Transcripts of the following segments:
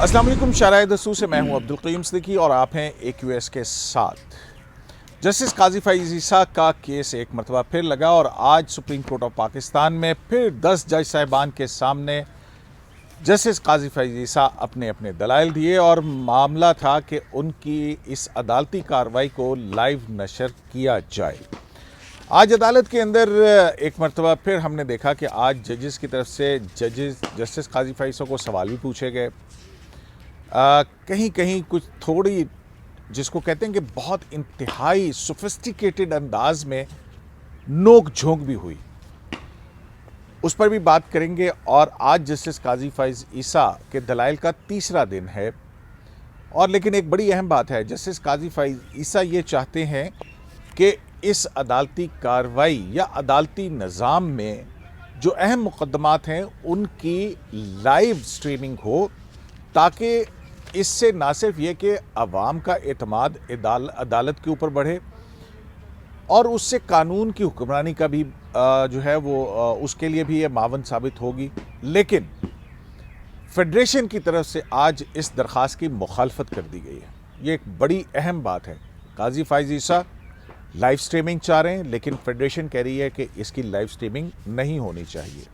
अस्सलाम वालेकुम। शाराए दस्तूर से मैं हूं अब्दुल क़य्यूम सिद्दीकी और आप हैं AQS के साथ। जस्टिस काजी फैज़ ईसा का केस एक मरतबा फिर लगा और आज सुप्रीम कोर्ट ऑफ पाकिस्तान में फिर 10 जज साहिबान के सामने जस्टिस काजी फैज़ ईसा अपने अपने दलाइल दिए और मामला था कि उनकी इस अदालती कार्रवाई को लाइव नशर किया जाए। आज अदालत के अंदर एक मरतबा फिर हमने देखा कि आज जजेस की तरफ से जस्टिस काजी फैज़ ईसा को सवाल भी पूछे गए। कहीं कहीं कुछ थोड़ी जिसको कहते हैं कि बहुत इंतहाई सोफिस्टिकेटेड अंदाज में नोक झोंक भी हुई, उस पर भी बात करेंगे। और आज जस्टिस काजी फैज़ ईसा के दलाइल का तीसरा दिन है और लेकिन एक बड़ी अहम बात है, जस्टिस काजी फैज़ ईसा ये चाहते हैं कि इस अदालती कार्रवाई या अदालती निज़ाम में जो अहम मुकदमात हैं उनकी लाइव स्ट्रीमिंग हो, ताकि इससे ना सिर्फ ये कि अवाम का एतमाद अदालत के ऊपर बढ़े और उससे कानून की हुक्मरानी का भी जो है वो उसके लिए भी ये मावन साबित होगी, लेकिन फेडरेशन की तरफ से आज इस दरख्वास्त की मुखालफत कर दी गई है। ये एक बड़ी अहम बात है। काजी फैज़ ईसा लाइव स्ट्रीमिंग चाह रहे हैं, लेकिन फेडरेशन कह रही है कि इसकी लाइव स्ट्रीमिंग नहीं होनी चाहिए।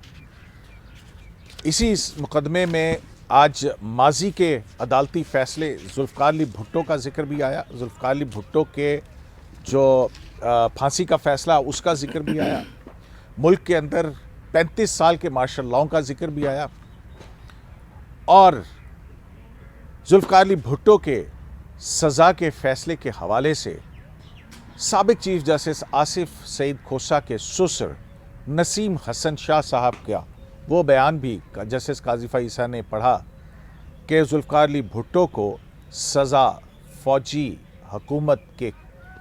इसी मुकदमे में आज माजी के अदालती फ़ैसले जुल्फ़िकार अली भुट्टो का जिक्र भी आया। जुल्फ़िकार अली भुट्टो के जो फांसी का फ़ैसला उसका जिक्र भी आया। मुल्क के अंदर 35 साल के मार्शल लॉ का जिक्र भी आया और जुल्फ़िकार अली भुट्टो के सज़ा के फ़ैसले के हवाले से साबिक चीफ जस्टिस आसिफ सईद खोसा के ससुर नसीम हसन शाह साहब का वो बयान भी जस्टिस काजी फैज़ ईसा ने पढ़ा कि जुल्फ़िकार अली भुट्टो को सज़ा फ़ौजी हुकूमत के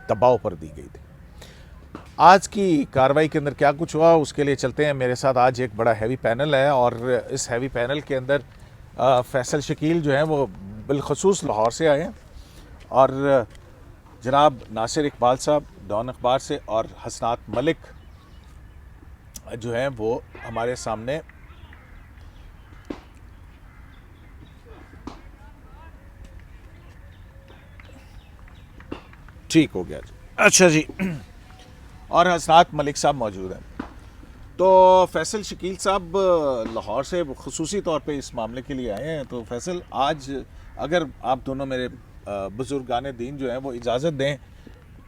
दबाव पर दी गई थी। आज की कार्रवाई के अंदर क्या कुछ हुआ उसके लिए चलते हैं। मेरे साथ आज एक बड़ा हैवी पैनल है और इस हैवी पैनल के अंदर फैसल शकील जो हैं वो बिलखसूस लाहौर से आए हैं और जनाब नासिर इकबाल साहब डॉन अखबार से और हसनात मलिक जो हैं वो हमारे सामने ठीक हो गया जी। अच्छा जी। और हसनात मलिक साहब मौजूद हैं। तो फैसल शकील साहब लाहौर से खुसूसी तौर पे इस मामले के लिए आए हैं। तो फैसल, आज अगर आप दोनों मेरे बुजुर्गाने दीन जो हैं वो इजाज़त दें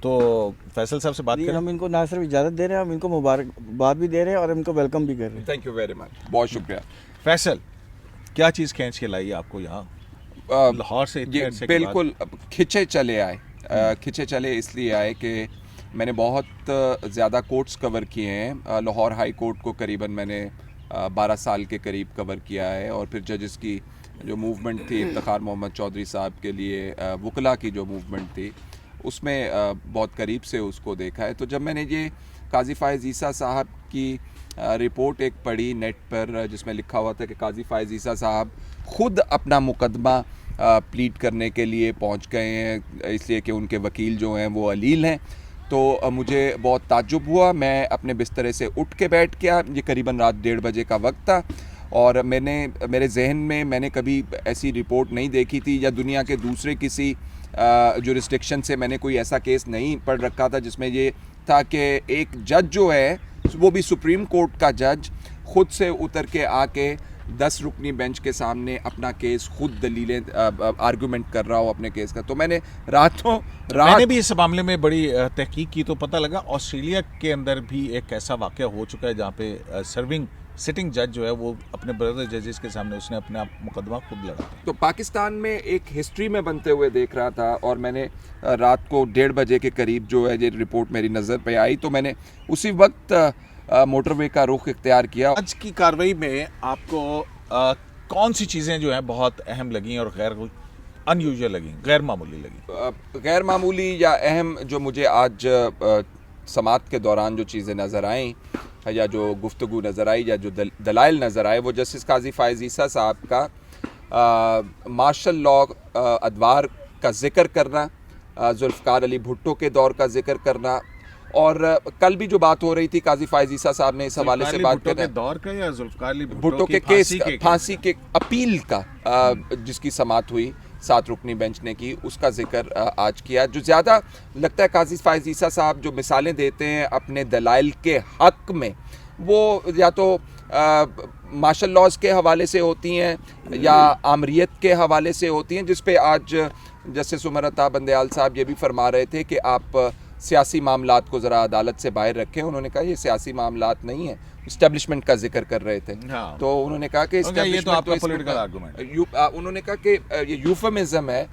तो फैसल साहब से बात करें। हम इनको ना सिर्फ इजाज़त दे रहे हैं, हम इनको मुबारकबाद भी दे रहे हैं और इनको वेलकम भी कर रहे हैं। थैंक यू वेरी मच, बहुत शुक्रिया। फैसल, क्या चीज़ खींच के लाई आपको यहाँ लाहौर से? ये बिल्कुल खिंचे चले आए। खिंचे चले इसलिए आए कि मैंने बहुत ज़्यादा कोर्ट्स कवर किए हैं। लाहौर हाई कोर्ट को करीबन मैंने 12 साल के करीब कवर किया है और फिर जजेस की जो मूवमेंट थी इफ्तिखार मोहम्मद चौधरी साहब के लिए, वकला की जो मूवमेंट थी उसमें बहुत करीब से उसको देखा है। तो जब मैंने ये काजी फैज़ ईसा साहब की रिपोर्ट एक पढ़ी नेट पर जिसमें लिखा हुआ था कि काजी फैज़ ईसा साहब ख़ुद अपना मुकदमा प्लीड करने के लिए पहुंच गए हैं इसलिए कि उनके वकील जो हैं वो अलील हैं, तो मुझे बहुत ताज्जुब हुआ। मैं अपने बिस्तरे से उठ के बैठ गया। ये करीबन रात 1:30 बजे का वक्त था और मेरे जहन में मैंने कभी ऐसी रिपोर्ट नहीं देखी थी या दुनिया के दूसरे किसी जुरिस्डिक्शन से मैंने कोई ऐसा केस नहीं पढ़ रखा था जिसमें ये था कि एक जज जो है वो भी सुप्रीम कोर्ट का जज ख़ुद से उतर के आके 10 रुकनी बेंच के सामने अपना केस खुद दलीलें आर्गूमेंट कर रहा हो अपने केस का। तो मैंने मैंने भी इस मामले में बड़ी तहकीक की तो पता लगा ऑस्ट्रेलिया के अंदर भी एक ऐसा वाक़या हो चुका है जहाँ पे सर्विंग सिटिंग जज जो है वो अपने ब्रदर जजेस के सामने उसने अपना मुकदमा खुद लड़ा। तो पाकिस्तान में एक हिस्ट्री में बनते हुए देख रहा था और मैंने रात को 1:30 बजे के करीब जो है ये रिपोर्ट मेरी नज़र पे आई तो मैंने उसी वक्त मोटरवे का रुख इख्तियार किया। आज की कार्रवाई में आपको कौन सी चीज़ें जो हैं बहुत अहम लगी और गैर अनयूजुअल लगी, गैर मामूली लगी? गैर मामूली या अहम जो मुझे आज समात के दौरान जो चीज़ें नज़र आईं या जो गुफ्तगू नज़र आई या जो दलाइल नज़र आए वो जस्टिस काजी फैज़ ईसा साहब का मार्शल लॉ अदवार का जिक्र करना, जुल्फ़िकार अली भुट्टो के दौर का जिक्र करना और कल भी जो बात हो रही थी काजी फायज ईसा साहब ने इस हवाले से बात कर दौर का या जुल्फकार अली भुट्टो के केस फांसी के अपील का जिसकी समाअत हुई 7 रुकनी बेंच ने की, उसका जिक्र आज किया। जो ज़्यादा लगता है काजी फायज ईसा साहब जो मिसालें देते हैं अपने दलाइल के हक में, वो या तो मार्शल लॉज के हवाले से होती हैं या आमरीत के हवाले से होती हैं, जिस पे आज जस्टिस उमर अता बंदयाल साहब ये भी फरमा रहे थे कि आप सियासी मामलात को ज़रा अदालत से बाहर रखें। उन्होंने कहा ये सियासी मामलात नहीं है, इस्टेब्लिशमेंट का जिक्र कर रहे थे। हाँ। तो उन्होंने कहा कि ये तो आपका पॉलिटिकल आर्गुमेंट, उन्होंने कहा कि ये यूफेमिज्म है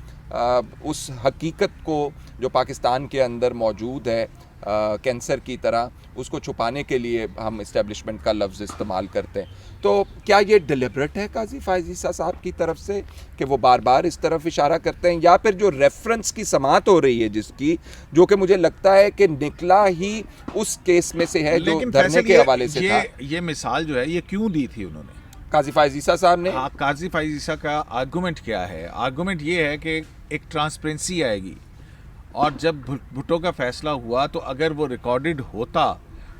उस हकीकत को जो पाकिस्तान के अंदर मौजूद है कैंसर की तरह, उसको छुपाने के लिए हम इस्टेब्लिशमेंट का लफ्ज़ इस्तेमाल करते हैं। तो क्या ये डिलिबरेट है काजी फायज ईसा साहब की तरफ से कि वो बार बार इस तरफ इशारा करते हैं, या फिर जो रेफरेंस की समाअत हो रही है जिसकी, जो कि मुझे लगता है कि निकला ही उस केस में से है जो धरने के हवाले से था। ये मिसाल जो है ये क्यों दी थी उन्होंने काजी फायज ईसा साहब ने? हाँ, काजी फायज ईसा का आर्गुमेंट क्या है? आर्गुमेंट ये है कि एक ट्रांसपेरेंसी आएगी, और जब भुट्टो का फैसला हुआ तो अगर वो रिकॉर्डेड होता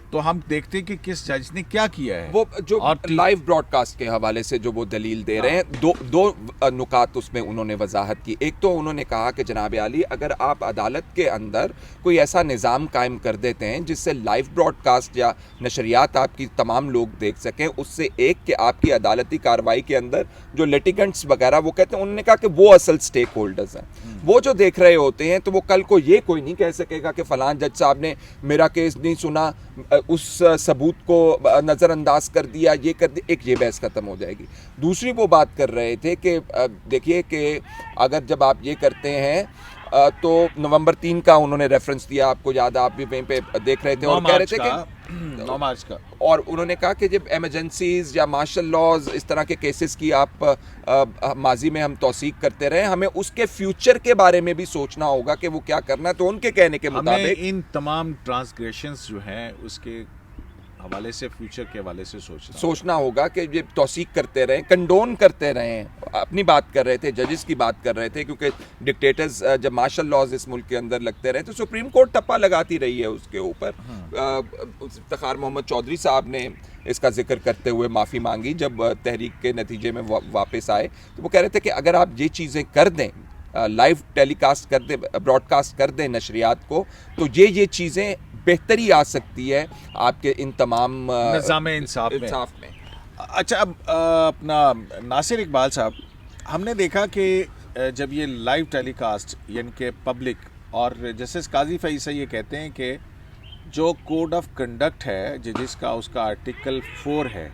तो हम देखते कि किस जज ने क्या किया है। वो जो लाइव ब्रॉडकास्ट के हवाले से जो वो दलील दे रहे हैं, दो नुकात उसमें उन्होंने वजाहत की। एक तो उन्होंने कहा कि जनाब आली, अगर आप अदालत के अंदर कोई ऐसा निज़ाम कायम कर देते हैं जिससे लाइव ब्रॉडकास्ट या नशरियात आपकी तमाम लोग देख सकें, उससे एक कि आपकी अदालती कार्रवाई के अंदर जो लिटिगेंट्स वगैरह वो कहते हैं, उन्होंने कहा कि वो असल स्टेक होल्डर्स हैं, वो जो देख रहे होते हैं, तो वो कल को ये कोई नहीं कह सकेगा कि फ़लाँ जज साहब ने मेरा केस नहीं सुना, उस सबूत को नज़रअंदाज कर दिया, ये कर दिया, एक ये बहस ख़त्म हो जाएगी। दूसरी वो बात कर रहे थे कि देखिए कि अगर जब आप ये करते हैं तो नवंबर 3 का उन्होंने रेफरेंस दिया, आपको याद है, आप भी वहीं पे देख रहे थे और कह रहे थे कि 9 मार्च का, और उन्होंने कहा कि जब एमरजेंसीज या मार्शल लॉज इस तरह के केसेस की आप माजी में हम तौसीक करते रहे, हमें उसके फ्यूचर के बारे में भी सोचना होगा कि वो क्या करना है। तो उनके कहने के मुताबिक इन तमाम ट्रांसग्रेशंस जो हैं उसके हवाले से, फ्यूचर के हवाले से सोचना होगा कि ये तौसीक करते रहें, कंडोन करते रहें। अपनी बात कर रहे थे, जजेस की बात कर रहे थे, क्योंकि डिक्टेटर्स जब मार्शल लॉज इस मुल्क के अंदर लगते रहे तो सुप्रीम कोर्ट टप्पा लगाती रही है उसके ऊपर। इफ्तिखार मोहम्मद चौधरी साहब ने इसका जिक्र करते हुए माफ़ी मांगी जब तहरीक के नतीजे में वापस आए, तो वो कह रहे थे कि अगर आप ये चीज़ें कर दें, लाइव टेलीकास्ट कर दें, ब्रॉडकास्ट कर दें नशरियात को, तो ये चीज़ें बेहतरी आ सकती है आपके इन तमाम निज़ाम इंसाफ में। अच्छा, अब अपना नासिर इकबाल साहब, हमने देखा कि जब ये लाइव टेलीकास्ट यानी कि पब्लिक, और जस्टिस काजी फायज ईसा ये कहते हैं कि जो कोड ऑफ कंडक्ट है जिसका उसका आर्टिकल 4 है,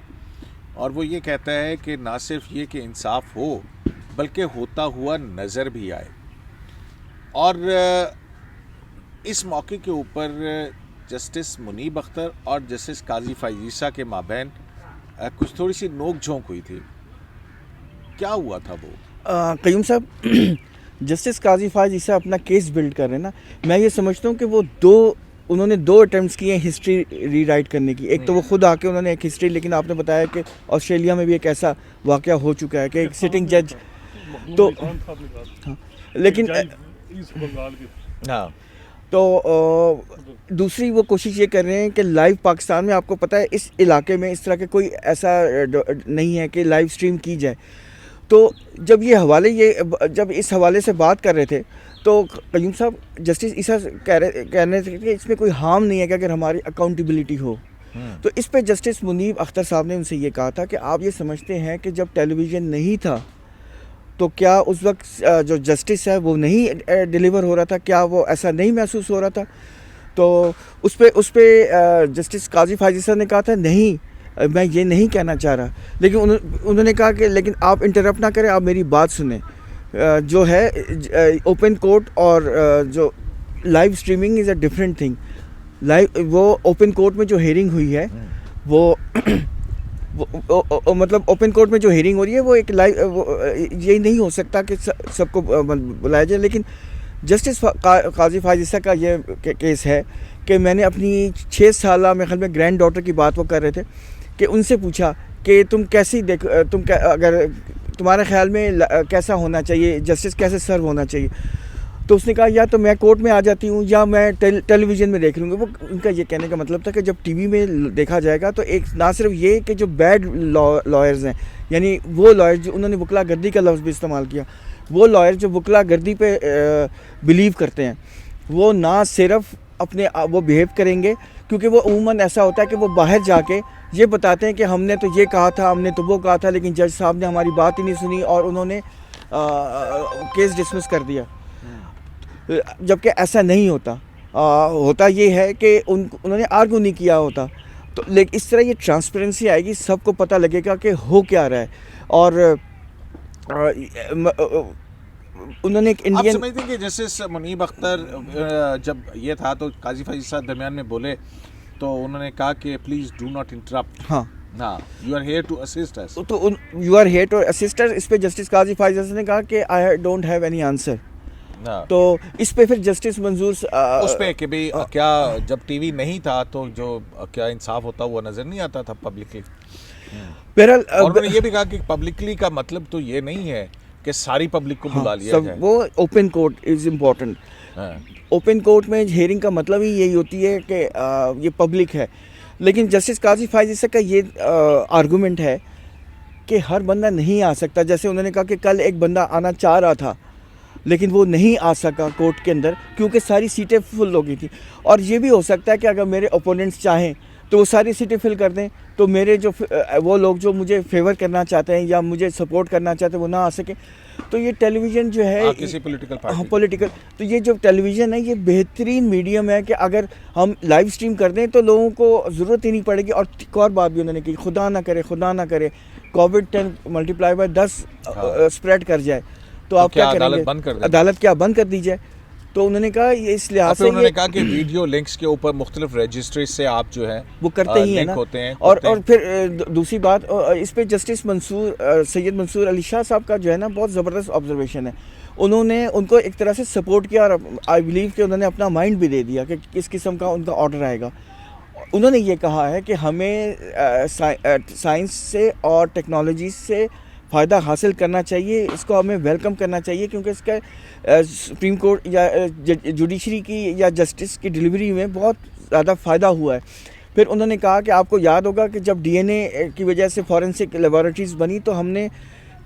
और वो ये कहता है कि ना सिर्फ ये कि इंसाफ हो बल्कि होता हुआ नज़र भी आए। और इस मौके के ऊपर जस्टिस मुनीब अख्तर और जस्टिस काजी फायज ईसा के माबैन कुछ थोड़ी सी नोक झोंक हुई थी, क्या हुआ था वो? क़य्यूम साहब, जस्टिस काजी फायज ईसा अपना केस बिल्ड कर रहे हैं ना, मैं ये समझता हूँ कि वो उन्होंने 2 अटैम्प्ट्स किए हैं हिस्ट्री रीराइट करने की। एक तो वो खुद आके उन्होंने एक हिस्ट्री, लेकिन आपने बताया कि ऑस्ट्रेलिया में भी एक ऐसा वाक़या हो चुका है कि एक सिटिंग जज, तो हाँ, लेकिन हाँ, तो दूसरी वो कोशिश ये कर रहे हैं कि लाइव पाकिस्तान में, आपको पता है इस इलाके में इस तरह के कोई ऐसा नहीं है कि लाइव स्ट्रीम की जाए। तो जब जब इस हवाले से बात कर रहे थे तो क़य्यूम साहब, जस्टिस ईसा कह रहे थे कि इसमें कोई हार्म नहीं है कि अगर हमारी अकाउंटेबिलिटी हो। तो इस पे जस्टिस मुनीब अख्तर साहब ने उनसे ये कहा था कि आप ये समझते हैं कि जब टेलीविज़न नहीं था तो क्या उस वक्त जो जस्टिस है वो नहीं डिलीवर हो रहा था? क्या वो ऐसा नहीं महसूस हो रहा था? तो उस पे जस्टिस काजी फायज ईसा ने कहा था नहीं, मैं ये नहीं कहना चाह रहा। लेकिन उन्होंने कहा कि लेकिन आप इंटरप्ट ना करें, आप मेरी बात सुने। जो है ओपन कोर्ट और जो live streaming is a different thing. वो ओपन कोर्ट में जो हियरिंग हुई है वो मतलब ओपन कोर्ट में जो हियरिंग हो रही है वो एक लाइव, ये नहीं हो सकता कि सबको बुलाया जाए। लेकिन जस्टिस काजी फायज ईसा का ये केस है कि मैंने अपनी 6 साल में ख्याल में ग्रैंड डॉटर की बात वो कर रहे थे कि उनसे पूछा कि तुम कैसी अगर तुम्हारे ख्याल में कैसा होना चाहिए, जस्टिस कैसे सर्व होना चाहिए, तो उसने कहा या तो मैं कोर्ट में आ जाती हूँ या मैं टेलीविज़न में देख लूँगी। वो उनका ये कहने का मतलब था कि जब टीवी में देखा जाएगा तो एक ना सिर्फ ये कि जो बैड लॉयर्स हैं, यानी वो लॉयर जो उन्होंने वकला गर्दी का लफ्ज़ भी इस्तेमाल किया, वो लॉयर जो वकला गर्दी पे बिलीव करते हैं, वो ना सिर्फ अपने वो बिहेव करेंगे, क्योंकि वो अमूमन ऐसा होता है कि वो बाहर जाके ये बताते हैं कि हमने तो ये कहा था, हमने तो वो कहा था, लेकिन जज साहब ने हमारी बात ही नहीं सुनी और उन्होंने केस डिसमिस कर दिया। जबकि ऐसा नहीं होता। होता ये है कि उन्होंने आर्गू नहीं किया होता। तो लेकिन इस तरह ये ट्रांसपेरेंसी आएगी, सबको पता लगेगा कि हो क्या रहा है। और उन्होंने एक आप इंडियन समझते हैं कि जैसे मुनीब अख्तर जब ये था तो काजी फैज़ साहब दरमियान में बोले तो उन्होंने कहा कि प्लीज़ डू नॉट इंटरप्ट, हाँ you are here to assist us. तो you are here to assist us. इस पे जस्टिस काजी फैज़ ने कहा कि I don't have any answer. तो इस पे फिर जस्टिस मंजूर उस पे कि भाई क्या जब टीवी नहीं था तो जो क्या इंसाफ होता वो नजर नहीं आता था पब्लिकली। बहरहाल और उन्होंने ये भी कहा कि पब्लिकली का मतलब तो ये नहीं है कि सारी पब्लिक को बुला लिया जाए। वो open court is important. Open court में हियरिंग का मतलब ही यही होती है कि ये पब्लिक है। लेकिन जस्टिस काजी फैज़ का ये आर्गूमेंट है कि हर बंदा नहीं आ सकता। जैसे उन्होंने कहा कि कल एक बंदा आना चाह रहा था लेकिन वो नहीं आ सका कोर्ट के अंदर क्योंकि सारी सीटें फुल हो गई थी। और ये भी हो सकता है कि अगर मेरे ओपोनेंट्स चाहें तो वो सारी सीटें फिल कर दें, तो मेरे जो वो लोग जो मुझे फेवर करना चाहते हैं या मुझे सपोर्ट करना चाहते हैं वो ना आ सके। तो ये टेलीविज़न जो है किसी पॉलिटिकल पार्टी, हाँ पॉलिटिकल, तो ये जो टेलीविज़न है ये बेहतरीन मीडियम है कि अगर हम लाइव स्ट्रीम कर दें तो लोगों को ज़रूरत ही नहीं पड़ेगी। और एक और बात भी उन्होंने की, खुदा ना करे कोविड-10 मल्टीप्लाई बाय 10 स्प्रेड कर जाए तो आप क्या करेंगे? अदालत बंद कर दें? अदालत क्या बंद कर दी जाए? तो उन्होंने कहा ये इस लिहाज से उन्होंने कहा कि वीडियो लिंक्स के ऊपर मुख्तलिफ रजिस्ट्री से आप जो है वो करते ही है ना होते हैं। और फिर दूसरी बात इस पे जस्टिस सैयद मंसूर अली शाह साहब का जो है ना बहुत ज़बरदस्त ऑब्जर्वेशन है। उन्होंने उनको एक तरह से सपोर्ट किया और आई बिलीव कि उन्होंने अपना माइंड भी दे दिया कि किस किस्म का उनका ऑर्डर आएगा। उन्होंने ये कहा है कि हमें साइंस से और टेक्नोलॉजी से फ़ायदा हासिल करना चाहिए, इसको हमें वेलकम करना चाहिए क्योंकि इसका सुप्रीम कोर्ट या जुडिशरी की या जस्टिस की डिलीवरी में बहुत ज़्यादा फ़ायदा हुआ है। फिर उन्होंने कहा कि आपको याद होगा कि जब डीएनए की वजह से फॉरेंसिक लेबॉरेटरीज़ बनी तो हमने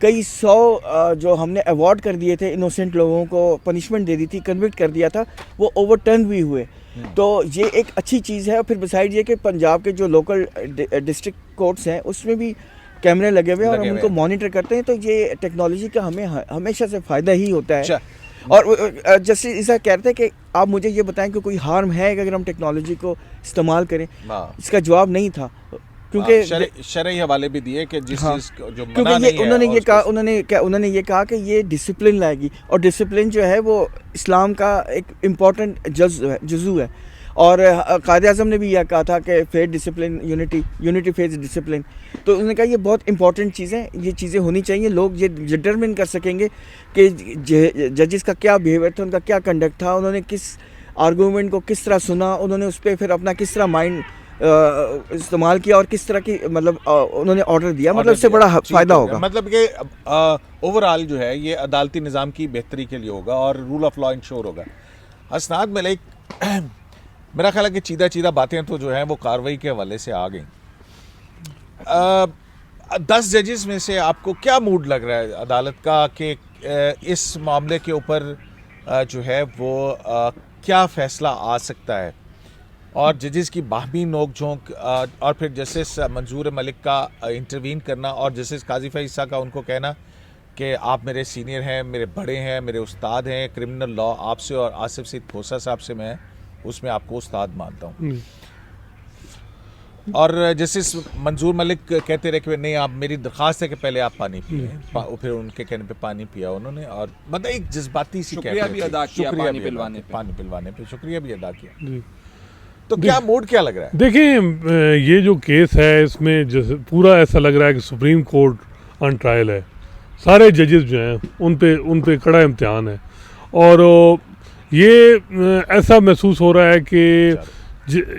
कई 100 जो हमने अवार्ड कर दिए थे इनोसेंट लोगों को, पनिशमेंट दे दी थी, कन्विक्ट कर दिया था, वो ओवरटर्न भी हुए। तो ये एक अच्छी चीज़ है। फिर बिसाइड ये कि पंजाब के जो लोकल डिस्ट्रिक्ट कोर्ट्स हैं उसमें भी कैमरे लगे हुए हैं और हम उनको मॉनिटर करते हैं। तो ये टेक्नोलॉजी का हमें हमेशा से फ़ायदा ही होता है। और जैसे ऐसा कहते हैं कि आप मुझे ये बताएं कि कोई हार्म है कि अगर हम टेक्नोलॉजी को इस्तेमाल करें। इसका जवाब नहीं था क्योंकि शरई हवाले भी दिए कि जिस चीज़ जो मना क्योंकि नहीं है, उन्होंने ये कहा कि ये डिसिप्लिन लाएगी और डिसिप्लिन जो है वो इस्लाम का एक इम्पॉर्टेंट जुज़ू है। और कायदे आज़म ने भी यह कहा था कि faith discipline unity faith discipline. तो उन्होंने कहा ये बहुत इंपॉर्टेंट चीज़ें, ये चीज़ें होनी चाहिए। लोग ये डिटरमिन कर सकेंगे कि जजेस का क्या बिहेवियर था, उनका क्या कंडक्ट था, उन्होंने किस आर्गूमेंट को किस तरह सुना, उन्होंने उस पर फिर अपना किस तरह माइंड इस्तेमाल किया और किस तरह की मतलब उन्होंने ऑर्डर दिया। मतलब इससे बड़ा फ़ायदा होगा। मतलब कि ओवरऑल जो है ये अदालती निज़ाम की बेहतरी के लिए होगा और रूल ऑफ लॉ इंश्योर होगा। हसनात मलिक, मेरा ख्याल है कि चीदा बातें तो जो हैं वो कार्रवाई के हवाले से आ गई। 10 जजेस में से आपको क्या मूड लग रहा है अदालत का कि इस मामले के ऊपर जो है वो क्या फ़ैसला आ सकता है? और जजेस की बाहमी नोक झोंक और फिर जस्टिस मंजूर मलिक का इंटरवीन करना और जस्टिस काजी फैज़ का उनको कहना कि आप मेरे सीनियर हैं, मेरे बड़े हैं, मेरे उस्ताद हैं, क्रिमिनल लॉ आपसे और आसिफ सईद खोसा साहब से मैं उसमें आपको उस्ताद मानता हूँ। और जस्टिस मंजूर मलिक कहते रहे कि नहीं, आप मेरी दरख्वास्त है कि पहले आप पानी पिए। फिर उनके कहने पे पानी पिया उन्होंने और मतलब एक जज्बाती सी शुक्रिया भी अदा किया, पानी पिलवाने पे शुक्रिया भी अदा किया। तो क्या मूड क्या लग रहा है? देखिए ये जो केस है इसमें जैसे पूरा ऐसा लग रहा है कि सुप्रीम कोर्ट ऑन ट्रायल है। सारे जजेस जो हैं उन पे कड़ा इम्तिहान है और ये ऐसा महसूस हो रहा है कि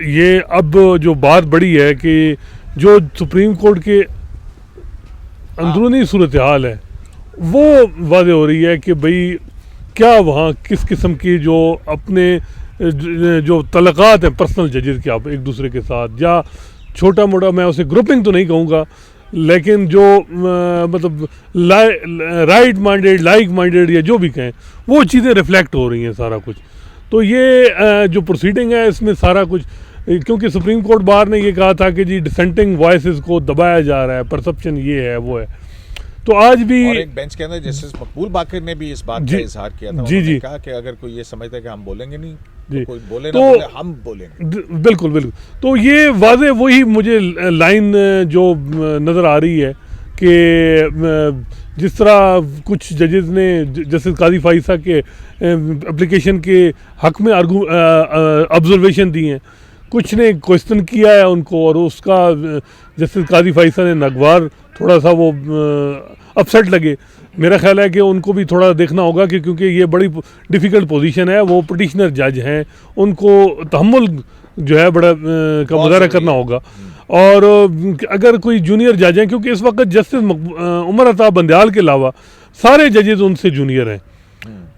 ये अब जो बात बड़ी है कि जो सुप्रीम कोर्ट के अंदरूनी सूरत हाल है वो वाज़ेह हो रही है कि भाई क्या वहाँ किस किस्म की जो अपने जो तलक़ात हैं पर्सनल जजेस के आप एक दूसरे के साथ, या छोटा मोटा मैं उसे ग्रुपिंग तो नहीं कहूँगा, लेकिन जो मतलब राइट माइंडेड लाइक माइंडेड या जो भी कहें, वो चीज़ें रिफ्लेक्ट हो रही हैं सारा कुछ। तो ये जो प्रोसीडिंग है इसमें सारा कुछ, क्योंकि सुप्रीम कोर्ट बार ने ये कहा था कि जी डिसेंटिंग वॉइसेस को दबाया जा रहा है, परसेप्शन ये है वो है, तो आज भी और एक बेंच के अंदर जस्टिस मकबूल बाकर ने भी इस बात का इजहार किया था। जी जी, कहा कि अगर कोई ये समझता है कि हम बोलेंगे नहीं जी, तो कोई बोले तो ना बोले, हम बोलेंगे। बिल्कुल बिल्कुल। तो ये वाज़े वही मुझे लाइन जो नज़र आ रही है कि जिस तरह कुछ जजेस ने जस्टिस काजी फाइसा के एप्लीकेशन के हक में ऑब्जर्वेशन दी हैं, कुछ ने क्वेश्चन किया है उनको, और उसका जस्टिस काजी फाइसा ने नगवार थोड़ा सा वो अपसेट लगे। मेरा ख्याल है कि उनको भी थोड़ा देखना होगा कि क्योंकि ये बड़ी डिफ़िकल्ट पोजीशन है, वो पिटिशनर जज हैं, उनको तहम्मुल जो है बड़ा का मुजाहरा करना होगा। और अगर कोई जूनियर जज हैं, क्योंकि इस वक्त जस्टिस उमर अता बंदयाल के अलावा सारे जजेस उनसे जूनियर हैं,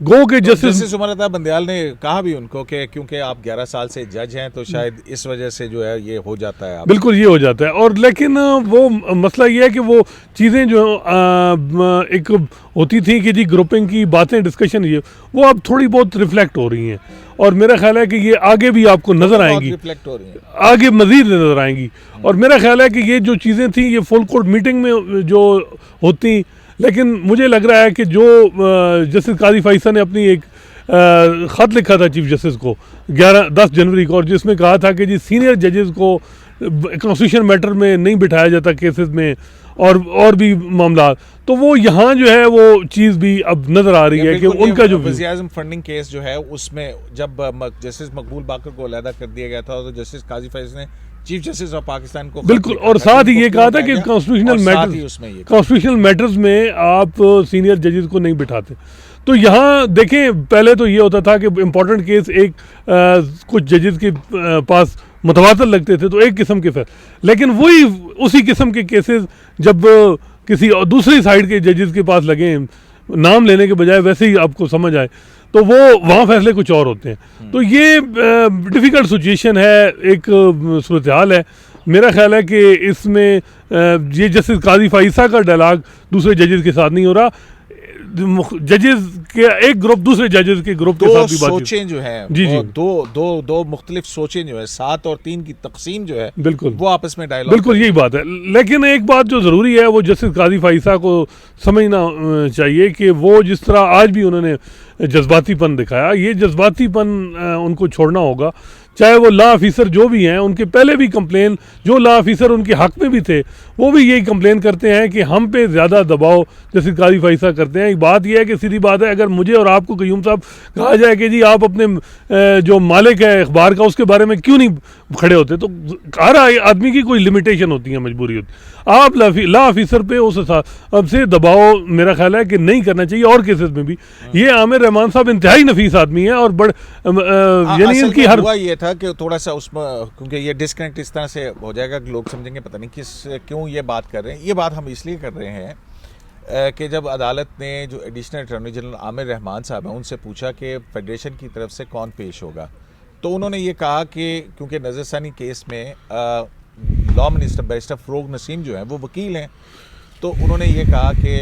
गो के जस्टिस उमर अता बंदयाल ने कहा भी उनको कि क्योंकि आप 11 साल से जज हैं तो शायद इस वजह से जो है ये हो जाता है। बिल्कुल ये हो जाता है। और लेकिन वो मसला ये है कि वो चीज़ें जो एक होती थी कि जी ग्रुपिंग की बातें डिस्कशन, ये वो अब थोड़ी बहुत रिफ्लेक्ट हो रही हैं, और मेरा ख्याल है कि ये आगे भी आपको नज़र आएंगी, रिफ्लेक्ट हो रही है, आगे मज़ीद नज़र आएंगी। और मेरा ख्याल है कि ये जो चीज़ें थी ये फुल कोर्ट मीटिंग में जो होती, लेकिन मुझे लग रहा है कि जो जस्टिस काजी फाइसा ने अपनी एक ख़त लिखा था चीफ जस्टिस को 10 जनवरी को, और जिसमें कहा था कि जी सीनियर जजेस को कॉन्स्टिट्यूशन मैटर में नहीं बिठाया जाता केसेस में, और भी मामला, तो वो यहाँ जो है वो चीज़ भी अब नज़र आ रही है कि उनका जो वज़ीर-ए-आज़म फंडिंग केस जो है उसमें जब जस्टिस मकबूल बाकर को अलहदा कर दिया गया था तो जस्टिस काजी फैज़ ने चीफ जस्टिस ऑफ पाकिस्तान को बिल्कुल, और साथ ही ये कहा था कि कॉन्स्टिट्यूशनल मैटर्स में आप सीनियर जजेस को नहीं बिठाते। तो यहाँ देखें, पहले तो ये होता था कि इम्पोर्टेंट केस एक कुछ जजेस के पास मुतवातर लगते थे तो एक किस्म के लेकिन वही उसी किस्म के केसेस जब किसी दूसरी साइड के जजेस के पास लगे, नाम लेने के बजाय वैसे ही आपको समझ आए, तो वो वहाँ फैसले कुछ और होते हैं। तो ये डिफ़िकल्ट सिचुएशन है, एक सूरत हाल है। मेरा ख्याल है कि इसमें ये जस्टिस काजी फाइसा का डायलॉग दूसरे जजेस के साथ नहीं हो रहा, जजेस के एक ग्रुप दूसरे जजेस के ग्रुप के साथ भी बात, सोचें जो है जी जी, दो मुख्तलिफ सोचें जो है, 7 और 3 की तकसीम जो है, बिल्कुल वो आपस में डायलॉग, बिल्कुल यही बात है। लेकिन एक बात जो ज़रूरी है वो जस्टिस काजी फाइसा को समझना चाहिए कि वो जिस तरह आज भी उन्होंने जज्बातीपन दिखाया, ये जज्बातीपन उनको छोड़ना होगा। चाहे वो लॉ ऑफिसर जो भी हैं, उनके पहले भी कंप्लेन, जो लॉ ऑफिसर उनके हक में भी थे, वो भी यही कंप्लेन करते हैं कि हम पे ज़्यादा दबाव जैसे काजी फाइसा करते हैं। एक बात यह है कि सीधी बात है, अगर मुझे और आपको कयूम साहब कहा जाए कि जी आप अपने जो मालिक है अखबार का उसके बारे में क्यों नहीं खड़े होते, तो हर आदमी की कोई लिमिटेशन होती है, मजबूरी होती है। आप लॉ ऑफिसर पे उस अब से दबाव मेरा ख्याल है कि नहीं करना चाहिए। और केसेस में भी ये आमिर रहमान साहब इंतहाई नफीस आदमी है, और यानी इनकी हर ये था कि थोड़ा सा उसमें, क्योंकि ये डिस्कनेक्ट इस तरह से हो जाएगा कि लोग समझेंगे पता नहीं क्यों ये बात कर रहे हैं। ये बात हम इसलिए कर रहे हैं कि जब अदालत ने जो additional attorney general Aamir Rahman साहब हैं उनसे पूछा कि फेडरेशन की तरफ से कौन पेश होगा, तो उन्होंने ये कहा कि क्योंकि नज़रसानी केस में लॉ मिनिस्टर बैरिस्टर फ़रोग नसीम जो हैं वो वकील हैं, तो उन्होंने ये कहा कि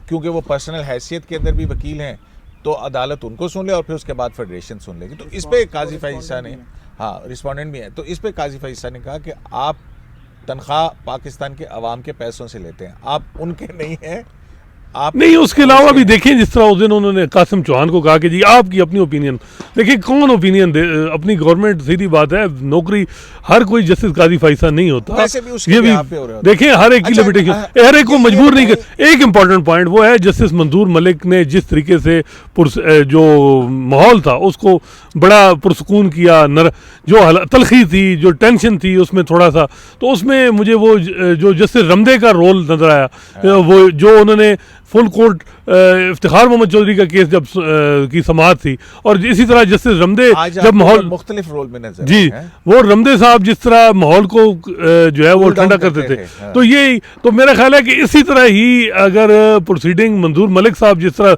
क्योंकि वो पर्सनल हैसियत के अंदर भी वकील हैं तो अदालत उनको सुन ले और फिर उसके बाद फेडरेशन सुन लेगी। तो इस पे काजी फाइसा ने, हाँ रिस्पोंडेंट भी है, तो इस पे काजी फाइसा ने कहा कि आप तनख्वाह पाकिस्तान के अवाम के पैसों से लेते हैं, आप उनके नहीं हैं, आप नहीं। उसके अलावा भी देखें, जिस तरह उस दिन उन्होंने कासिम चौहान को कहा कि जी आपकी अपनी ओपिनियन, देखिए कौन ओपिनियन दे, अपनी गवर्नमेंट, सीधी बात है, नौकरी हर कोई जस्टिस काजी फाइसा नहीं होता। ये भी देखें हर एक की लिमिटेशन, हर एक को मजबूर नहीं कर। एक इम्पॉर्टेंट पॉइंट वो है, जस्टिस मंजूर मलिक ने जिस तरीके से जो माहौल था उसको बड़ा पुरसकून किया, जो तलखी थी, जो टेंशन थी उसमें थोड़ा सा, तो उसमें मुझे वो जो जस्टिस रमदे का रोल नजर आया, वो जो उन्होंने फुल कोर्ट इफ्तिखार मोहम्मद चौधरी का केस जब की समाअत थी, और इसी तरह जस्टिस रमदे आज जब माहौल मुख्तलिफ रोल में नजर जी, आए हैं। वो रमदे साहब जिस तरह माहौल को जो है वो Cool down ठंडा करते करते थे, थे, हाँ। तो ये तो मेरा ख्याल है कि इसी तरह ही अगर प्रोसीडिंग मंजूर मलिक साहब जिस तरह,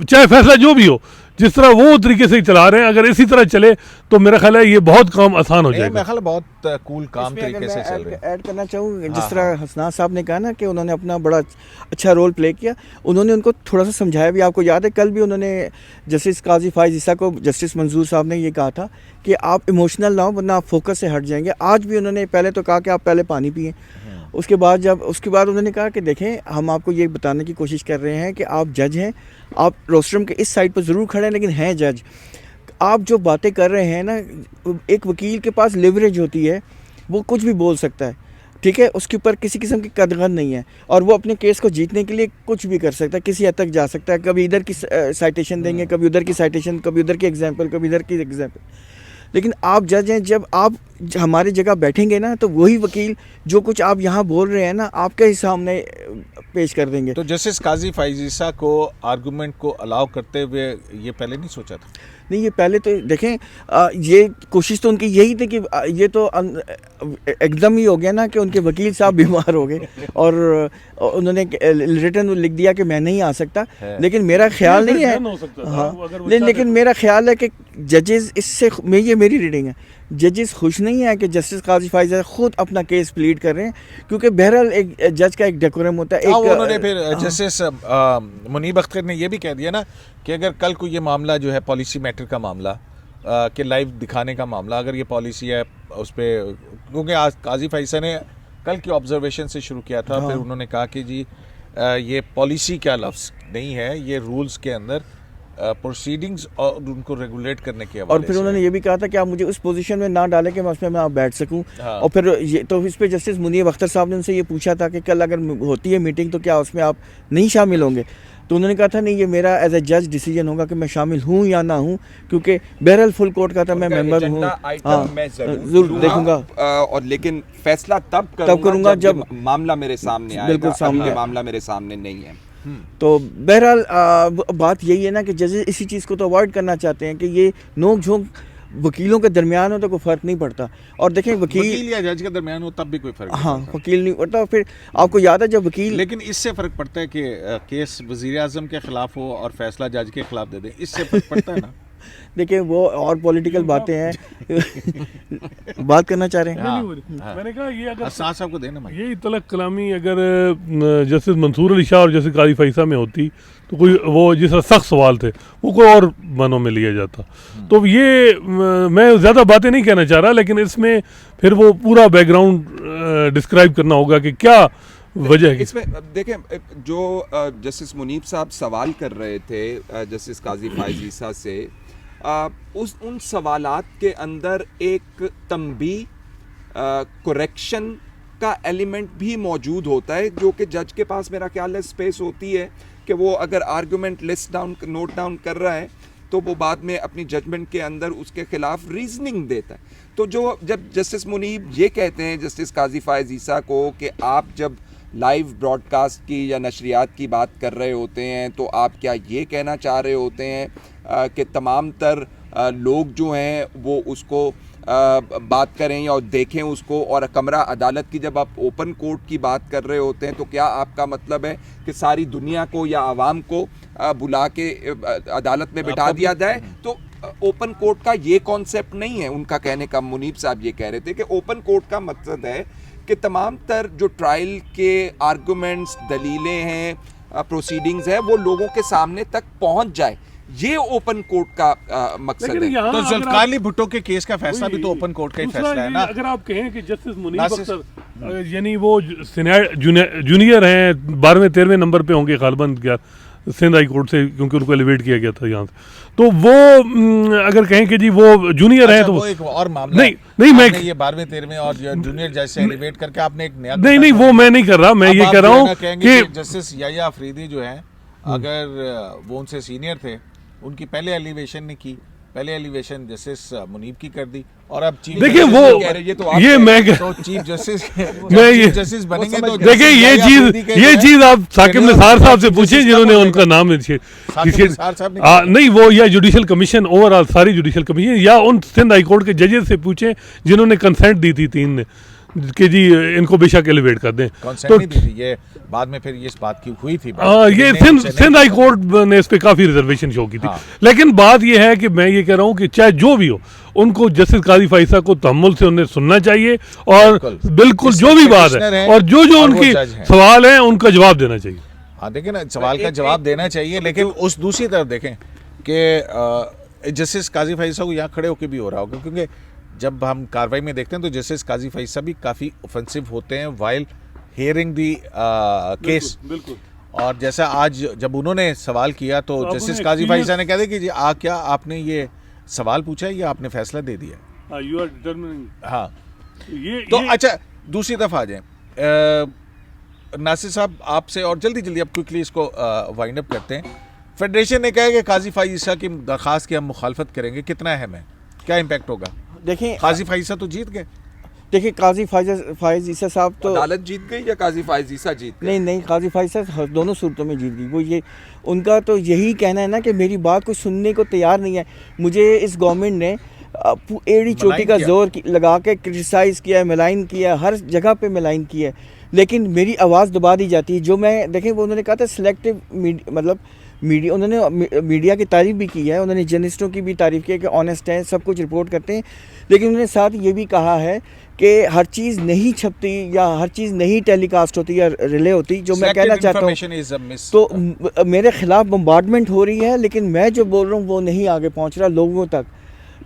चाहे फैसला जो भी हो, जिस तरह वो तरीके से चला रहे हैं, अगर इसी तरह चले तो मेरा ख्याल है ये बहुत काम आसान हो नहीं, जाएगा। मेरा ख्याल है बहुत कूल काम इसमें अगर तरीके से मैं चल रहे हैं। ऐड करना चाहूँ, जिस हाँ, तरह हसनान साहब ने कहा ना कि उन्होंने अपना बड़ा अच्छा रोल प्ले किया, उन्होंने उनको थोड़ा सा समझाया भी। आपको याद है कल भी उन्होंने जस्टिस काजी फाइज ईसा को जस्टिस मंजूर साहब ने ये कहा था कि आप इमोशनल ना हो वरना आप फोकस से हट जाएंगे। आज भी उन्होंने पहले तो कहा कि आप पहले पानी पिए, उसके बाद उन्होंने कहा कि देखें हम आपको ये बताने की कोशिश कर रहे हैं कि आप जज हैं, आप रोस्ट्रम के इस साइड पर ज़रूर खड़े हैं लेकिन हैं जज। आप जो बातें कर रहे हैं ना, एक वकील के पास लिवरेज होती है, वो कुछ भी बोल सकता है, ठीक है, उसके ऊपर किसी किस्म की कदगन नहीं है, और वो अपने केस को जीतने के लिए कुछ भी कर सकता है, किसी हद तक जा सकता है। कभी इधर की साइटेशन देंगे, कभी उधर की साइटेशन, कभी उधर की एग्जाम्पल, कभी इधर की एग्जाम्पल। लेकिन आप जज हैं, जब आप हमारी जगह बैठेंगे ना तो वही वकील जो कुछ आप यहाँ बोल रहे हैं ना आपके ही सामने पेश कर देंगे। तो जस्टिस काजी फाइज ईसा को आर्गुमेंट को अलाउ करते हुए ये पहले नहीं सोचा था? नहीं, ये पहले तो देखें, ये कोशिश तो उनकी यही थी कि ये तो एकदम ही हो गया ना कि उनके वकील साहब बीमार हो गए और उन्होंने रिटर्न लिख दिया कि मैं नहीं आ सकता। लेकिन मेरा ख्याल नहीं है, हाँ, लेकिन मेरा ख्याल है कि जजेस इससे, ये मेरी रीडिंग है, जजेस खुश नहीं है कि जस्टिस काजी फाइज खुद अपना केस प्लीड कर रहे हैं, क्योंकि बहरहाल एक जज का एक डेकोरम होता है। उन्होंने फिर जस्टिस मुनीब अख्तर ने ये भी कह दिया ना कि अगर कल को ये मामला जो है पॉलिसी मैटर का मामला कि लाइव दिखाने का मामला, अगर ये पॉलिसी है उस पर, क्योंकि आज काजी फाइसा ने कल की ऑब्जर्वेशन से शुरू किया था, फिर उन्होंने कहा कि जी ये पॉलिसी क्या लफ्ज़ नहीं है, ये रूल्स के अंदर प्रोसीडिंग्स और उनको रेगुलेट करने की और फिर उन्होंने ये भी कहा था कि आप मुझे उस पोजीशन में ना डालें कि मैं उसमें मैं बैठ सकूं। हाँ। और फिर ये तो इस पे जस्टिस मुनीब अख्तर साहब ने उनसे ये पूछा था कि कल अगर होती है मीटिंग तो क्या उसमें आप नहीं शामिल होंगे? तो उन्होंने कहा था नहीं, ये मेरा एज ए जज डिसीजन होगा कि मैं शामिल हूँ या ना हूँ, क्योंकि बहरहाल फुल कोर्ट का था, मैं मेंबर हूँ, हाँ, जरूर देखूंगा, और लेकिन फैसला तब करूंगा जब मामला मेरे सामने आएगा। बिल्कुल सामने, अभी मामला मेरे सामने नहीं है। तो बहरहाल बात यही है ना कि जजेस इसी चीज़ को तो अवॉइड करना चाहते हैं कि ये नोक झोंक वकीलों के दरमियान हो तो कोई फ़र्क नहीं पड़ता। और देखें वकील या जज के दरमियान हो तब भी कोई फर्क हाँ, वकील नहीं पड़ता। फिर आपको याद है जब वकील, लेकिन इससे फ़र्क पड़ता है कि केस वज़ीर आज़म के ख़िलाफ़ हो और फैसला जज के ख़िलाफ़ दे दें, इससे फ़र्क पड़ता है ना? देखिए वो और पॉलिटिकल बातें हैं बात करना चाह रहे हैं। हाँ। मैंने कहा ये अगर साथ साहब को देना मैं, ये तलक कलामी अगर जस्टिस मंसूर अली शाह और जस्टिस काजी फैसा में होती तो कोई वो जिस सख्त सवाल थे वो कोई और मानों में लिया जाता। तो ये मैं ज़्यादा बातें नहीं कहना चाह रहा, लेकिन इसमें फिर वो पूरा बैकग्राउंड डिस्क्राइब करना होगा कि क्या वजह है। इसमें देखें, जो जस्टिस मुनीब साहब सवाल कर रहे थे जस्टिस काजी फाइज ईसा से, उन सवालात के अंदर एक तंबी करेक्शन का एलिमेंट भी मौजूद होता है, जो कि जज के पास मेरा ख्याल है स्पेस होती है कि वो अगर argument list down note down कर रहा है तो वो बाद में अपनी जजमेंट के अंदर उसके खिलाफ रीजनिंग देता है। तो जब जस्टिस मुनीब ये कहते हैं जस्टिस काजी फाइज ईसा को कि आप जब लाइव ब्रॉडकास्ट की या नशरियात की बात कर रहे होते हैं तो आप क्या ये कहना चाह रहे होते हैं कि तमाम तर लोग जो हैं वो उसको बात करें या देखें उसको, और कमरा अदालत की जब आप ओपन कोर्ट की बात कर रहे होते हैं तो क्या आपका मतलब है कि सारी दुनिया को या आवाम को बुला के अदालत में बिठा दिया जाए? तो ओपन कोर्ट का ये कॉन्सेप्ट नहीं है उनका कहने का। मुनीब साहब ये कह रहे थे कि ओपन कोर्ट का मकसद है कि तमाम तर जो ट्रायल के आर्गुमेंट्स, दलीलें हैं, प्रोसीडिंग्स हैं, वो लोगों के सामने तक पहुंच जाए, ये ओपन कोर्ट का मकसद है। तो जुल्फकार अली भुट्टो के केस का फैसला भी तो ओपन कोर्ट का ही फैसला है ना? अगर आप कहें कि जस्टिस मुनीब अख्तर यानी वो जूनियर हैं, 12वें-13वें नंबर पे होंगे गालिबन क्या सिंध हाई कोर्ट से, क्योंकि उनको एलिवेट किया गया था यहाँ से, तो वो अगर कहें कि जी वो जूनियर है तो वो एक और मामला नहीं मैं ये 12वें-13वें और जूनियर जज से एलिवेट करके आपने एक नया, नहीं वो मैं नहीं कर रहा, मैं ये कह रहा हूँ कि जस्टिस याया अफरीदी जो है, अगर वो उनसे सीनियर थे, उनकी पहले एलिवेशन ने की पहले एलिवेशन जस्टिस मुनीब की कर दी और अब चीफ देखिए जस्टिस वो कह रहे, ये तो आप ये कह मैं तो चीफ जस्टिस मैं ये चीफ जस्टिस बनेंगे तो देखिए ये चीज आप साकिब निसार साहब से पूछिए जिन्होंने उनका नाम साकिब निसार साहब ने नहीं वो या जुडिशल कमीशन ओवरऑल सारी जुडिशल कमीशन या उन सिंध हाई कोर्ट के जजेस से पूछें जिन्होंने कंसेंट दी थी 3 ने कि जी इनको बेशक एलिवेट कर दें कंसेंट नहीं दी थी, ये बाद में फिर इस बात की हुई थी ये सिंध हाई कोर्ट ने इस पे काफी रिजर्वेशन शो की थी। हाँ। लेकिन बात ये है कि मैं ये कह रहा हूँ कि चाहे जो भी हो उनको जस्टिस काजी फाइसा को तहम्मुल से उन्हें सुनना चाहिए और बिल्कुल जो भी बात है और जो और वो उनकी जज हैं। सवाल है उनका जवाब देना चाहिए। हाँ देखिए ना, सवाल का जवाब देना चाहिए, लेकिन उस दूसरी तरफ देखें कि जस्टिस काजी फाइसा को यहाँ खड़े होकर भी हो रहा होगा, क्योंकि जब हम कार्रवाई में देखते हैं तो जस्टिस काजी फाइसा भी काफ़ी ऑफेंसिव होते हैं वाइल हियरिंग दी केस। बिल्कुल और जैसा आज जब उन्होंने सवाल किया तो अब जस्टिस उन्हें काजी experience- फाइसा ने कहा कि जी क्या आपने ये सवाल पूछा है या आपने फैसला दे दिया? यू आर डिटरमिनिंग हाँ, ये तो अच्छा दूसरी तरफ आ जाए नासिर साहब आपसे, और जल्दी जल्दी अब क्विकली इसको वाइंड अप करते हैं। फेडरेशन ने कहा है कि काजी फाइसा की दरख्वास्त की हम मुखालफत करेंगे, कितना अहम है, क्या इम्पैक्ट होगा? देखिए काजी फाइसा तो जीत गए। देखिए काजी फायज ईसा साहब तो अदालत जीत गई या काजी फायज ईसा जीत गए? नहीं काजी फाइज साहब दोनों सूरतों में जीत गई। वो ये उनका तो यही कहना है ना कि मेरी बात को सुनने को तैयार नहीं है। मुझे इस गवर्नमेंट ने एड़ी चोटी का किया। जोर लगा के क्रिटिसाइज़ किया है, मिलाइन किया है, हर जगह पे मिलाइन किया है, लेकिन मेरी आवाज़ दबा दी जाती है। जो मैं देखें वो उन्होंने कहा था सिलेक्टिव मतलब मीडिया, उन्होंने मीडिया की तारीफ़ भी की है, उन्होंने जर्नलिस्टों की भी तारीफ़ की है कि ऑनेस्ट हैं, सब कुछ रिपोर्ट करते हैं, लेकिन उन्होंने साथ ये भी कहा है कि हर चीज़ नहीं छपती या हर चीज़ नहीं टेलीकास्ट होती या रिले होती। जो मैं कहना चाहता हूँ तो मेरे ख़िलाफ़ बम्बार्डमेंट हो रही है, लेकिन मैं जो बोल रहा हूँ वो नहीं आगे पहुँच रहा लोगों तक।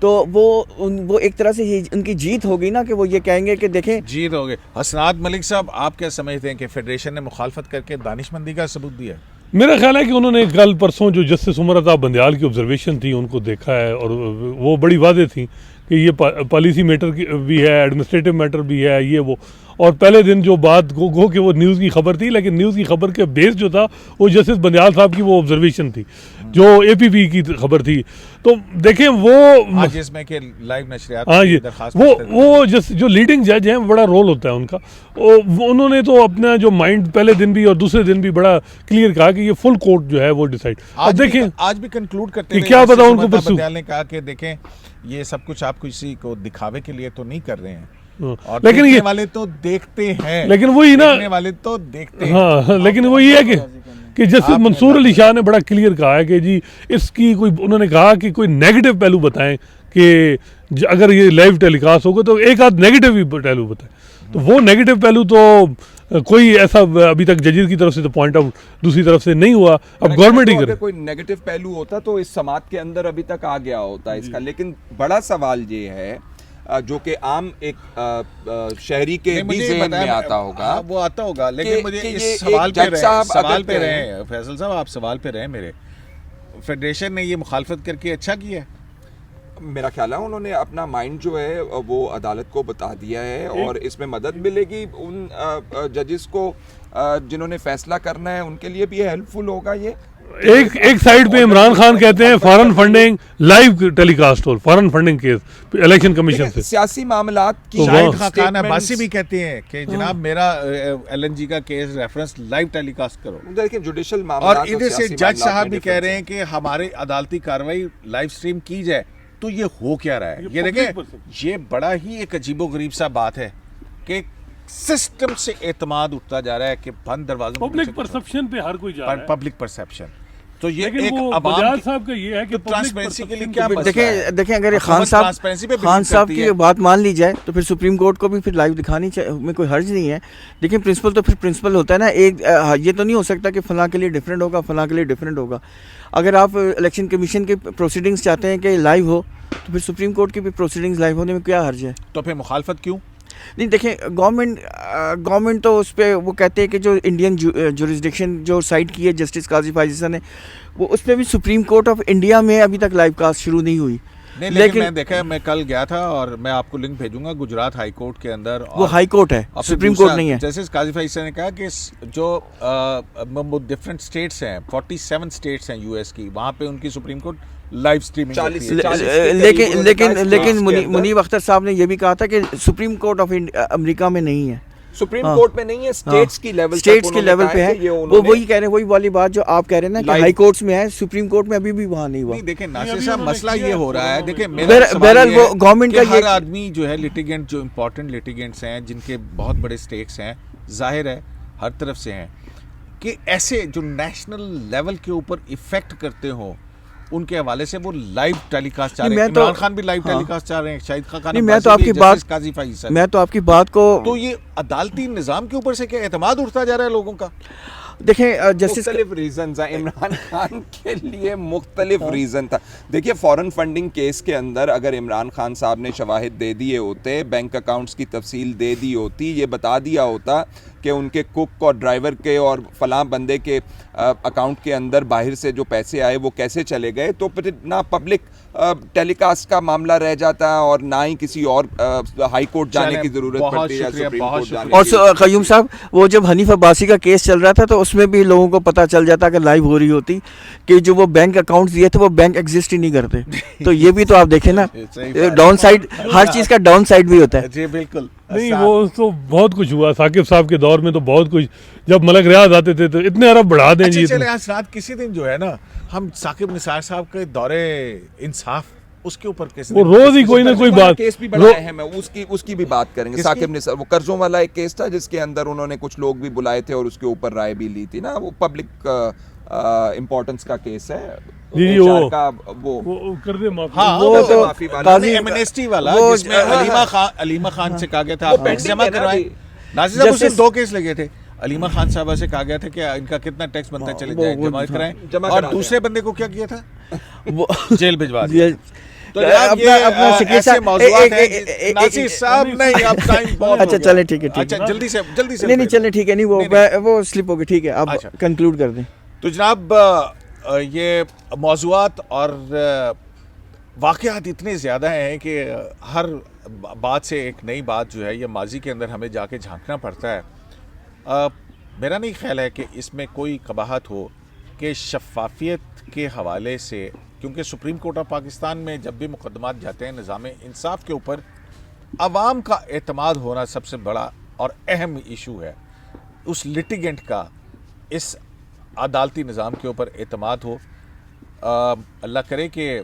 तो वो एक तरह से ये उनकी जीत होगी ना कि वो ये कहेंगे कि देखें जीत हो गए। हसनात मलिक साहब, आप क्या समझते हैं कि फेडरेशन ने मुखालफत करके दानिशमंदी का सबूत दिया? मेरा ख्याल है कि उन्होंने कल परसों जो जस्टिस उमर अता बंदयाल की ऑब्जर्वेशन थी उनको देखा है और वो बड़ी वादे थी कि ये पॉलिसी मैटर भी है, एडमिनिस्ट्रेटिव मैटर भी है, ये वो। और पहले दिन जो बात गो कि वो न्यूज़ की खबर थी, लेकिन न्यूज़ की खबर के बेस जो था वो जस्टिस बंदयाल साहब की वो ऑब्जर्वेशन थी जो APP की खबर थी। तो देखें वो आज इसमें के लाइव नशरियात हाँ ये दरखास्त वो जो लीडिंग जज हैं बड़ा रोल होता है उनका। उन्होंने तो अपना जो माइंड पहले दिन भी और दूसरे दिन भी बड़ा क्लियर कहा कि ये फुल कोर्ट जो है वो डिसाइड। अब देखें आज भी कंक्लूड करते कि हुए क्या जस्टिस पता उनको उमर परसों- बंदयाल ने कहा कि देखें ये सब कुछ आप किसी को दिखावे के लिए तो नहीं कर रहे हैं, और लेकिन देखने ये वाले तो देखते हैं, लेकिन वही ना देखने वाले तो देखते हैं। हाँ लेकिन वो ये है कि जस्टिस मंसूर अली शाह ने बड़ा क्लियर कहा है कि जी इसकी कोई, उन्होंने कहा कि कोई नेगेटिव पहलू बताएं कि अगर ये लाइव टेलीकास्ट होगा तो एक आध नेगेटिव भी पहलू बताएं। तो वो नेगेटिव पहलू तो कोई ऐसा अभी तक जजेस की तरफ से तो पॉइंट आउट दूसरी तरफ से नहीं हुआ। अब गवर्नमेंट ही तो करे। अगर कोई नेगेटिव पहलू होता तो इस समात के अंदर अभी तक आ गया होता इसका। लेकिन बड़ा सवाल ये है जो कि आम एक शहरी के नहीं, भी मुझे ज़हन में बताया- आता होगा। हाँ, वो आता होगा, लेकिन मुझे कि इस ये सवाल एक पे जज रहे, साहब सवाल अगर पे कहें- रहे फैसल साहब, आप सवाल पे रहे मेरे। फेडरेशन ने ये मुखालफत करके अच्छा किया है। मेरा ख्याल है उन्होंने अपना माइंड जो है वो अदालत को बता दिया है और इसमें मदद मिलेगी उन जजेस को जिन्होंने फैसला करना है, उनके लिए भी हेल्पफुल होगा ये। एक साइड पे इमरान खान कहते हैं फॉरेन फंडिंग लाइव टेलीकास्ट हो, foreign funding case election commission से। सियासी मामलात की तो शाहिद वाह। खान अब्बासी भी कहते हैं कि जनाब मेरा LNG का केस रेफरेंस लाइव टेलीकास्ट करो। देखिए जुडिशल और मामलात इधर से सियासी जज मामलात साहब में भी कह difference रहे हैं कि हमारे अदालती कार्रवाई लाइव स्ट्रीम की जाए। तो ये हो क्या रहा है? ये public देखें, perception। ये बड़ा ही एक अजीबोगरीब सा बात है कि सिस्टम से एतमाद उठता जा रहा है कि बंद दरवाजों पब्लिक परसेप्शन पे हर कोई जा रहा है। Public perception. तो ये लेकिन एक वो अवाम बजाज की- साहब का ये है कि तो ट्रांसपेरेंसी के लिए क्या perception मसला है? देखें अगर हुकूमत ट्रांसपेरेंसी पे खान बिलीव साहब करती की है। बात मान ली जाए तो फिर सुप्रीम कोर्ट को भी फिर लाइव दिखानी चाहिए, में कोई हर्ज नहीं है। लेकिन प्रिंसिपल तो फिर प्रिंसिपल होता है ना। एक ये तो नहीं हो सकता कि फ़लाँ के लिए डिफरेंट होगा, फ़लाँ के लिए डिफरेंट होगा। अगर आप इलेक्शन कमीशन के प्रोसीडिंग्स चाहते हैं कि लाइव हो तो फिर सुप्रीम कोर्ट की भी प्रोसीडिंग्स लाइव होने में क्या हर्ज है? तो फिर मुखालफत क्यों? नहीं देखें गवर्नमेंट तो उस पर वो कहते हैं कि जो इंडियन जुरिस्डिक्शन जो साइड की है जस्टिस काजी फाइज़ा ने, वो उस पर भी सुप्रीम कोर्ट ऑफ इंडिया में अभी तक लाइव कास्ट शुरू नहीं हुई। नहीं, लेकिन मैं देखा, मैं कल गया था और मैं आपको लिंक भेजूंगा गुजरात हाई कोर्ट के अंदर। वो हाई कोर्ट है, और फिर सुप्रीम दूसरा, कोर्ट नहीं है। जस्टिस काजी फाइज़ा ने कहा कि जो डिफरेंट स्टेट्स हैं, 47 स्टेट्स हैं US की, वहाँ पे उनकी सुप्रीम कोर्ट लाइव स्ट्रीमिंग 40 होती है। से 40 लेकिन के अंदर- मुनीब अख्तर साहब ने ये भी कहा था कि सुप्रीम कोर्ट ऑफ अमेरिका में नहीं है, सुप्रीम हाँ। कोर्ट में नहीं है, स्टेट्स की लेवल स्टेट्स के लेवल पे है। वो वही कह रहे हैं, वही वाली बात जो आप कह रहे हैं ना कि Live- हाई कोर्ट्स में है, सुप्रीम कोर्ट में अभी भी वहाँ नहीं हुआ। नहीं देखें नासिर अभी साहब, उन्होंने मसला किया ये है हो रहा है, तो- देखिए तो- मेरा बहर- सवाल बहरहाल ये वो है गवर्नमेंट कि का ये- हर आदमी जो है लिटिगेंट, जो इम्पोर्टेंट लिटिगेंट्स हैं जिनके बहुत बड़े स्टेक्स हैं, जाहिर है हर तरफ से हैं, कि ऐसे जो नेशनल लेवल के ऊपर इफेक्ट करते हो उनके हवाले से वो लाइव टेलीकास्ट चाह नहीं, रहे हैं। मैं तो- इमरान खान भी लाइव हाँ। टेलीकास्ट चाह रहे हैं, शाहिद खान नहीं, मैं तो आपकी बात- काजी फाइज मैं तो आपकी बात को तो ये अदालती निज़ाम के ऊपर से क्या एतमाद उठता जा रहा है लोगों का? देखें, जस्टिस मुख्तलिफ रीजन है इमरान खान के लिए, मुख्तलिफ रीज़न था। देखिए फॉरेन फंडिंग केस के अंदर अगर इमरान खान साहब ने शवाहिद दे दिए होते, बैंक अकाउंट्स की तफसील दे दी होती, ये बता दिया होता कि उनके कुक और ड्राइवर के और फलां बंदे के अकाउंट के अंदर बाहर से जो पैसे आए वो कैसे चले गए, तो फिर ना पब्लिक टेलीकास्ट का मामला रह जाता और ना ही किसी और हाई कोर्ट जाने चलें, की ज़रूरत बहुत पड़ती या शुक्रिया, सुप्रीम बहुत कोर्ट जाने और की। कयूम साहब, वो जब हनीफ अब्बासी का केस चल रहा था तो उसमें भी लोगों को पता चल जाता कि लाइव हो रही होती कि जो वो बैंक अकाउंट्स दिए थे वो बैंक एग्जिस्ट ही नहीं करते। तो ये भी तो आप देखें ना, सही बात है। डाउन साइड, हर चीज़ का डाउन साइड भी होता है। जी बिल्कुल। नहीं, वो तो बहुत कुछ हुआ साकिब साहब के दौर में, तो बहुत कुछ, जब मलक रियाज आते थे तो इतने अरब बढ़ा दें जी। अच्छा चले, आज रात किसी दिन जो है ना, हम साकिब निसार साहब के दौरे इंसाफ उसके ऊपर किसी वो दिन- रोज ही कोई ना कोई बात केस भी बढ़ाया है, मैं उसकी भी बात करेंगे। किसकी? साकिब ने सर वो कर्जों वाला एक केस था जिसके अंदर उन्होंने कुछ लोग भी बुलाए थे और उसके ऊपर राय भी ली थी ना, वो पब्लिक इम्पोर्टेंस का केस है जी, HR वो- का वो वो कर दे माफ। हाँ, वो वो तो माफी वाला काजी एमनेस्टी वाला वो- जिसमें हाँ, अलीमा खान से कहा गया था वो आप टैक्स pending जमा है ना करवाएं। अभी। नासिर साहब, उसमें Justice- 2 केस लगे थे। अलीमा खान साहब से कहा गया था कि इनका कितना टैक्स बनता है, चले वो- जाए वो- जमा कराएं, जमा और करा दूसरे बंदे को क्या किया था, वो जेल भिजवा दिया। ये- तो जनाब ये अपना secretary ऐसे साहब- मौज़ूआत हैं एक- एक- नासिर साहब, नहीं अब टाइम बहुत अच्छा, हो गया। चलें, ठीक है, ठीक है। अच्छा जल्दी से नहीं नहीं, चलें, ठीक है, नहीं वो नहीं, वो स्लिप हो गई, ठीक है, आप अच्छा। कंक्लूड कर दें। तो जनाब ये मौज़ूआत और वाक़यात इतने ज़्यादा हैं कि हर बात से एक नई बात जो है ये माजी के अंदर हमें जाके झांकना पड़ता है। मेरा नहीं ख्याल है कि इसमें कोई कबाहत हो कि शफाफियत के हवाले से, क्योंकि सुप्रीम कोर्ट ऑफ पाकिस्तान में जब भी मुकदमात जाते हैं निज़ाम इंसाफ के ऊपर, अवाम का एतमाद होना सबसे बड़ा और अहम इशू है। उस लिटिगेंट का इस अदालती निज़ाम के ऊपर एतमाद हो। अल्लाह करे कि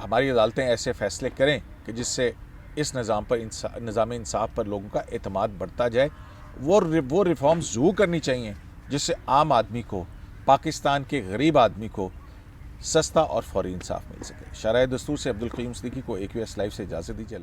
हमारी अदालतें ऐसे फ़ैसले करें कि जिससे इस निज़ाम पर निज़ाम इंसाफ पर लोगों का एतमाद बढ़ता जाए। वो रिफॉर्म्स ज़रूर करनी चाहिए जिससे आम आदमी को, पाकिस्तान के गरीब आदमी को सस्ता और फौरी इंसाफ मिल सके। शरह दस्तूर से अब्दुल क़य्यूम सिद्दीकी को AQS लाइव से इजाज़त दीजिए।